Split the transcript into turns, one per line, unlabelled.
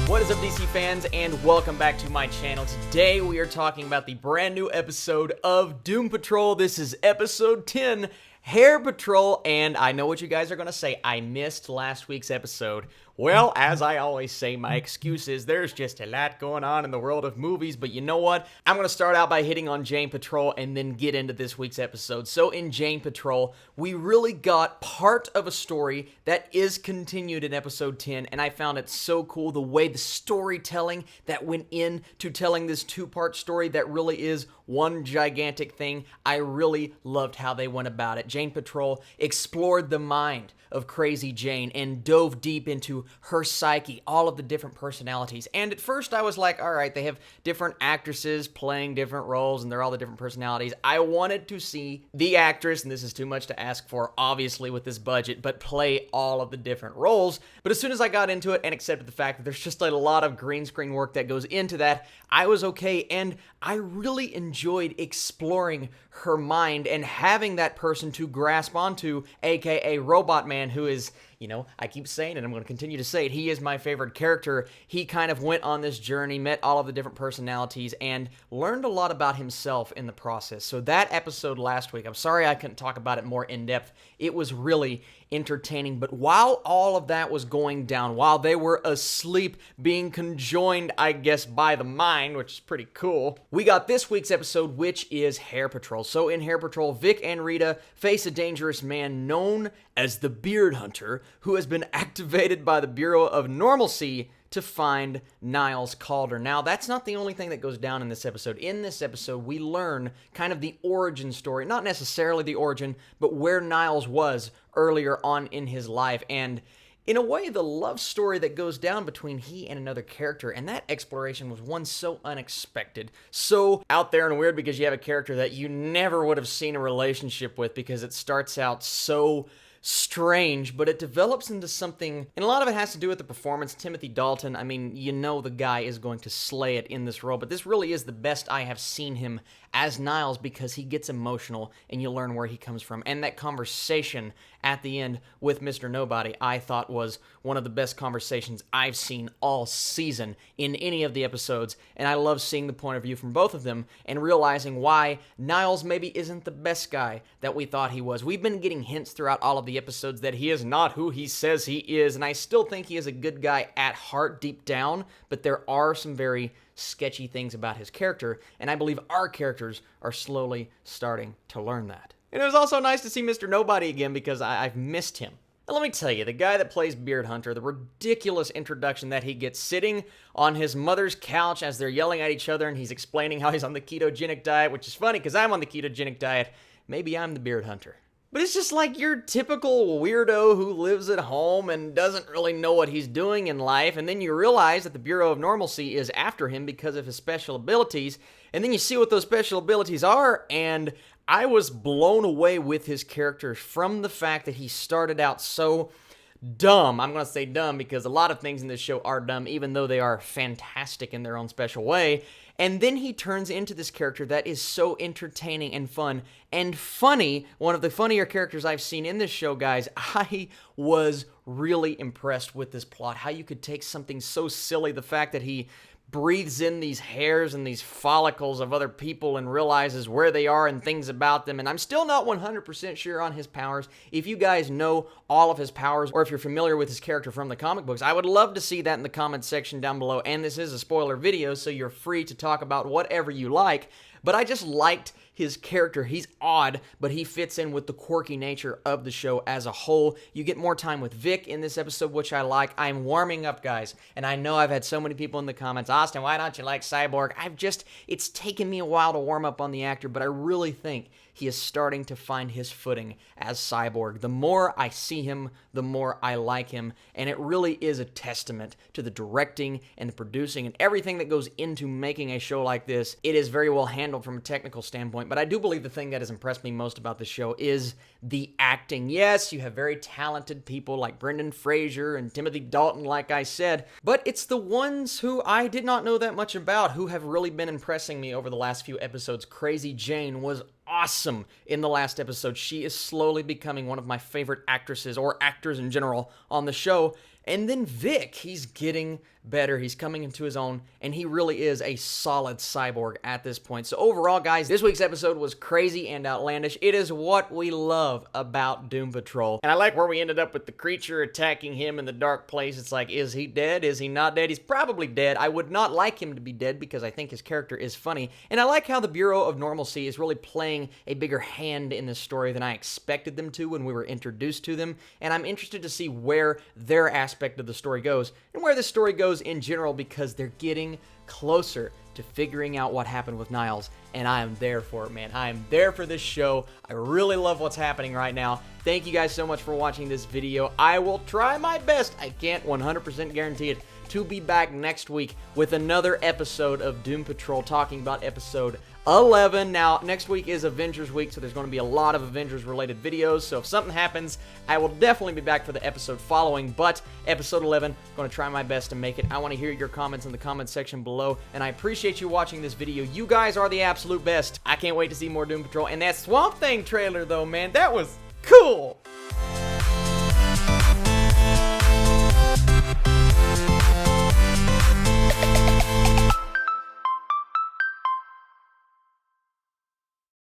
What is up, DC fans, and welcome back to my channel. Today we are talking about the brand new episode of Doom Patrol. This is episode 10, Hair Patrol, and I know what you guys are going to say. I missed last week's episode. Well, as I always say, my excuse is there's just a lot going on in the world of movies, but you know what? I'm going to start out by hitting on Jane Patrol and then get into this week's episode. So in Jane Patrol, we really got part of a story that is continued in episode 10, and I found it so cool the way the storytelling that went into telling this two-part story that really is one gigantic thing. I really loved how they went about it. Jane Patrol explored the mind of Crazy Jane and dove deep into her psyche, all of the different personalities. And at first I was like, all right, they have different actresses playing different roles and they're all the different personalities. I wanted to see the actress, and this is too much to ask for, obviously, with this budget, but play all of the different roles. But as soon as I got into it and accepted the fact that there's just a lot of green screen work that goes into that, I was okay, and I really enjoyed exploring her mind and having that person to grasp onto, aka Robot Man, who is, you know, I keep saying it, I'm going to continue to say it, he is my favorite character. He kind of went on this journey, met all of the different personalities, and learned a lot about himself in the process. So that episode last week, I'm sorry I couldn't talk about it more in depth. It was really entertaining, but while all of that was going down, while they were asleep, being conjoined, I guess, by the mind, which is pretty cool, we got this week's episode, which is Hair Patrol. So in Hair Patrol, Vic and Rita face a dangerous man known as the Beard Hunter, who has been activated by the Bureau of Normalcy to find Niles Caulder. Now, that's not the only thing that goes down in this episode. In this episode, we learn kind of the origin story, not necessarily the origin, but where Niles was earlier on in his life, and in a way, the love story that goes down between he and another character, and that exploration was one so unexpected, so out there and weird, because you have a character that you never would have seen a relationship with, because it starts out so strange, but it develops into something, and a lot of it has to do with the performance. Timothy Dalton, I mean, you know the guy is going to slay it in this role, but this really is the best I have seen him as Niles, because he gets emotional and you learn where he comes from. And that conversation at the end with Mr. Nobody, I thought was one of the best conversations I've seen all season in any of the episodes, and I love seeing the point of view from both of them and realizing why Niles maybe isn't the best guy that we thought he was. We've been getting hints throughout all of the episodes that he is not who he says he is, and I still think he is a good guy at heart deep down, but there are some very sketchy things about his character, and I believe our characters are slowly starting to learn that. And it was also nice to see Mr. Nobody again, because I've missed him. And let me tell you, the guy that plays Beard Hunter, the ridiculous introduction that he gets sitting on his mother's couch as they're yelling at each other and he's explaining how he's on the ketogenic diet, which is funny because I'm on the ketogenic diet. Maybe I'm the Beard Hunter. But it's just like your typical weirdo who lives at home and doesn't really know what he's doing in life, and then you realize that the Bureau of Normalcy is after him because of his special abilities, and then you see what those special abilities are, and I was blown away with his character from the fact that he started out so dumb. I'm going to say dumb because a lot of things in this show are dumb, even though they are fantastic in their own special way. And then he turns into this character that is so entertaining and fun and funny. One of the funnier characters I've seen in this show, guys. I was really impressed with this plot. How you could take something so silly, the fact that he breathes in these hairs and these follicles of other people and realizes where they are and things about them. And I'm still not 100% sure on his powers. If you guys know all of his powers, or if you're familiar with his character from the comic books, I would love to see that in the comments section down below. And this is a spoiler video, so you're free to talk about whatever you like. But I just liked his character. He's odd, but he fits in with the quirky nature of the show as a whole. You get more time with Vic in this episode, which I like. I'm warming up, guys, and I know I've had so many people in the comments, Austin, why don't you like Cyborg? It's taken me a while to warm up on the actor, but I really think he is starting to find his footing as Cyborg. The more I see him, the more I like him, and it really is a testament to the directing and the producing and everything that goes into making a show like this. It is very well handled from a technical standpoint, but I do believe the thing that has impressed me most about the show is the acting. Yes, you have very talented people like Brendan Fraser and Timothy Dalton, like I said, but it's the ones who I did not know that much about who have really been impressing me over the last few episodes. Crazy Jane was awesome in the last episode. She is slowly becoming one of my favorite actresses, or actors in general, on the show. And then Vic, he's getting better. He's coming into his own, and he really is a solid cyborg at this point. So overall, guys, this week's episode was crazy and outlandish. It is what we love about Doom Patrol. And I like where we ended up with the creature attacking him in the dark place. It's like, is he dead? Is he not dead? He's probably dead. I would not like him to be dead because I think his character is funny. And I like how the Bureau of Normalcy is really playing a bigger hand in this story than I expected them to when we were introduced to them. And I'm interested to see where their aspect of the story goes and where the story goes in general, because they're getting closer to figuring out what happened with Niles, and I am there for it, man. I am there for this show. I really love what's happening right now. Thank you guys so much for watching this video. I will try my best, I can't 100% guarantee it, to be back next week with another episode of Doom Patrol, talking about episode 11. Now, next week is Avengers week, so there's going to be a lot of Avengers-related videos, so if something happens, I will definitely be back for the episode following, but episode 11, I'm going to try my best to make it. I want to hear your comments in the comments section below, and I appreciate you watching this video. You guys are the absolute best. I can't wait to see more Doom Patrol, and that Swamp Thing trailer, though, man, that was cool!